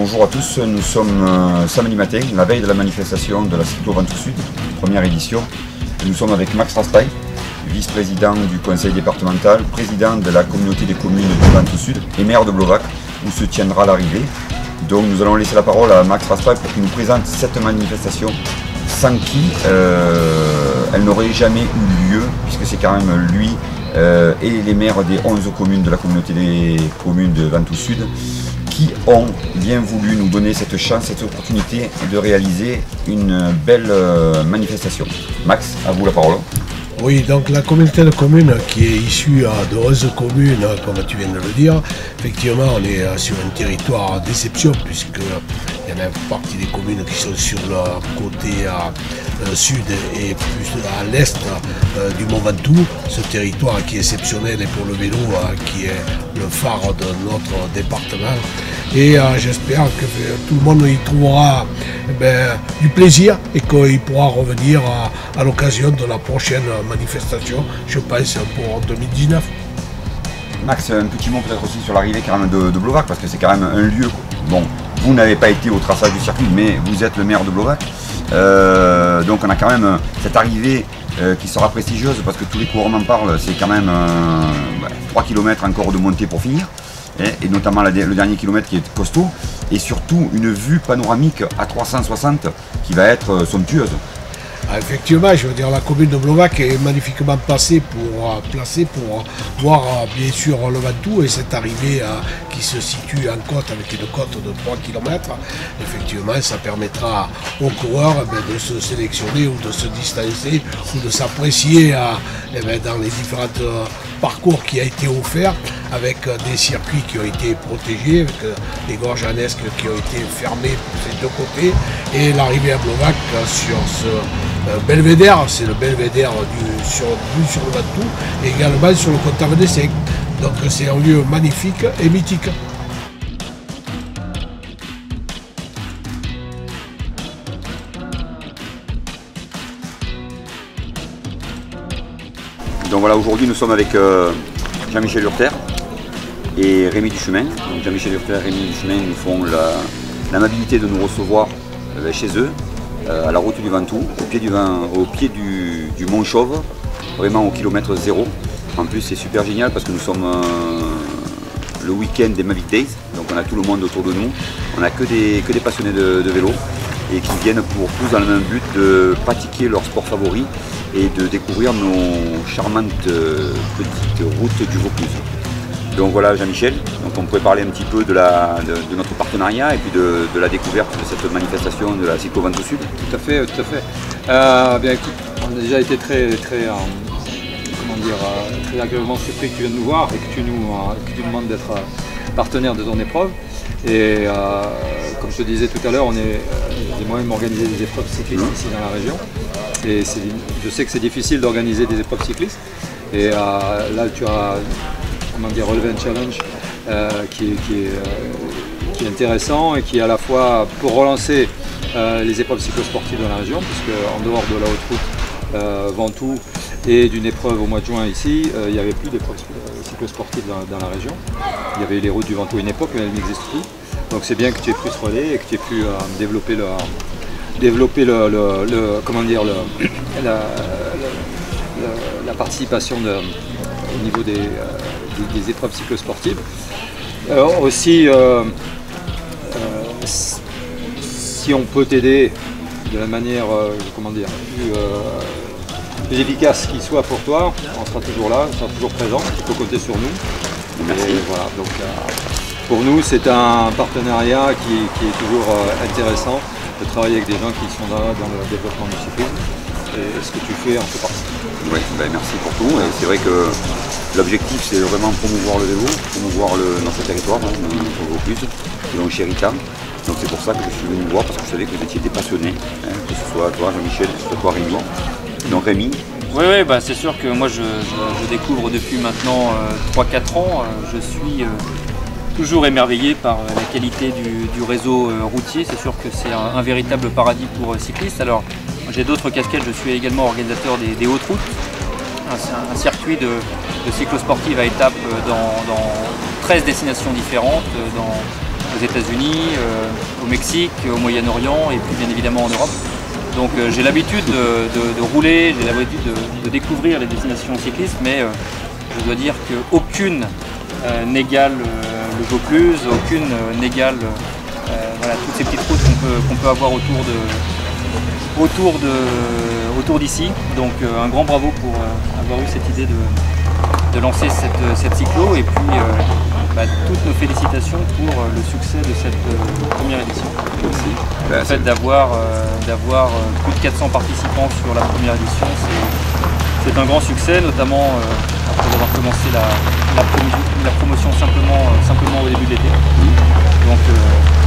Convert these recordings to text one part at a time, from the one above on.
Bonjour à tous, nous sommes samedi matin, la veille de la manifestation de la Cyclo Ventoux Sud, première édition. Nous sommes avec Max Raspail, vice-président du conseil départemental, président de la communauté des communes du Ventoux Sud et maire de Blovac, où se tiendra l'arrivée. Donc nous allons laisser la parole à Max Raspail pour qu'il nous présente cette manifestation sans qui elle n'aurait jamais eu lieu, puisque c'est quand même lui et les maires des 11 communes de la communauté des communes de Ventoux Sud qui ont bien voulu nous donner cette chance, cette opportunité de réaliser une belle manifestation. Max, à vous la parole. Oui, donc la communauté de communes qui est issue de 11 communes, comme tu viens de le dire, effectivement on est sur un territoire d'exception puisqu'il y en a une partie des communes qui sont sur le côté sud et plus à l'est du Mont Ventoux, ce territoire qui est exceptionnel et pour le vélo qui est le phare de notre département. Et j'espère que tout le monde y trouvera du plaisir et qu'il pourra revenir à l'occasion de la prochaine manifestation, je pense, pour 2019. Max, un petit mot peut-être aussi sur l'arrivée quand même de Blovac, parce que c'est quand même un lieu. Bon, vous n'avez pas été au traçage du circuit, mais vous êtes le maire de Blovac. Donc on a quand même cette arrivée qui sera prestigieuse, parce que tous les coureurs m'en parlent, c'est quand même 3 km encore de montée pour finir. Et notamment le dernier kilomètre qui est costaud, et surtout une vue panoramique à 360 qui va être somptueuse. Effectivement, je veux dire, la commune de Blovac est magnifiquement placée pour voir bien sûr le Ventoux et cette arrivée qui se situe en côte avec une côte de 3 km. Effectivement, ça permettra aux coureurs de se sélectionner ou de se distancer ou de s'apprécier dans les différents parcours qui a été offert avec des circuits qui ont été protégés, avec des gorges annesques qui ont été fermées pour ces deux côtés et l'arrivée à Blovac sur ce belvédère, c'est le belvédère sur le Ventoux et également sur le Comtave des Cinq. Donc c'est un lieu magnifique et mythique. Donc voilà, aujourd'hui nous sommes avec Jean-Michel Hurter et Rémi Duchemin. Donc Jean-Michel Hurter et Rémi Duchemin nous font l'amabilité de nous recevoir chez eux, à la route du Ventoux, au pied du Mont Chauve, vraiment au kilomètre 0. En plus c'est super génial parce que nous sommes le week-end des Mavic Days, donc on a tout le monde autour de nous, on n'a que des passionnés de vélo et qui viennent pour tous dans le même but de pratiquer leur sport favori et de découvrir nos charmantes petites routes du Vaucluse. Donc voilà Jean-Michel, donc on pourrait parler un petit peu de notre partenariat et puis de la découverte de cette manifestation de la Cyclo Ventoux Sud. Tout à fait, tout à fait. Bien écoute, on a déjà été très agréablement surpris que tu viennes nous voir et que tu nous demandes d'être partenaire de ton épreuve. Et comme je te disais tout à l'heure, j'ai moi-même organisé des épreuves cyclistes ici dans la région. Et je sais que c'est difficile d'organiser des épreuves cyclistes. Et là, tu as relevé un challenge qui est intéressant et qui est à la fois pour relancer les épreuves cyclosportives dans la région, puisque en dehors de la haute route Ventoux et d'une épreuve au mois de juin ici, il n'y avait plus d'épreuves cyclosportives dans la région. Il y avait les routes du Ventoux à une époque, mais elles n'existent plus. Donc c'est bien que tu aies pris ce relais et que tu aies pu développer la participation au niveau des épreuves cyclosportives. Alors aussi, si on peut t'aider de la manière plus efficace qui soit pour toi, on sera toujours là, on sera toujours présent, tu peux compter sur nous. Merci. Et voilà, donc, pour nous, c'est un partenariat qui est toujours intéressant de travailler avec des gens qui sont là dans le développement du cyclisme. Et ce que tu fais en fait partie. Oui, merci pour tout. Et c'est vrai que l'objectif c'est vraiment promouvoir le vélo, promouvoir notre territoire, notre Vaucluse, donc chez Rita. Donc c'est pour ça que je suis venu vous voir, parce que je savais que vous étiez des passionnés, que ce soit toi Jean-Michel, que ce soit toi Rémi. Donc Rémi. Oui, c'est sûr que moi je découvre depuis maintenant 3-4 ans. Je suis toujours émerveillé par la qualité du réseau routier. C'est sûr que c'est un véritable paradis pour cyclistes. Alors j'ai d'autres casquettes, je suis également organisateur des hautes routes. Un circuit de cyclosportive à étapes dans 13 destinations différentes, dans aux États-Unis, au Mexique, au Moyen-Orient et puis bien évidemment en Europe. Donc j'ai l'habitude de rouler, j'ai l'habitude de découvrir les destinations cyclistes, mais je dois dire qu'aucune n'égale le Vaucluse, aucune n'égale voilà, toutes ces petites routes qu'on peut avoir autour d'ici. Donc un grand bravo pour avoir eu cette idée de lancer cette cyclo et puis toutes nos félicitations pour le succès de cette première édition. Merci. Le fait d'avoir plus de 400 participants sur la première édition, c'est un grand succès, notamment après avoir commencé la promotion simplement au début de l'été. Donc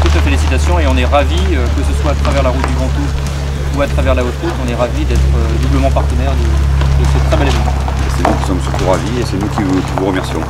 toutes nos félicitations et on est ravis, que ce soit à travers la route du Ventoux ou à travers la haute route, on est ravis d'être doublement partenaire de ce très bel événement. C'est nous qui sommes surtout ravis et c'est nous qui vous remercions.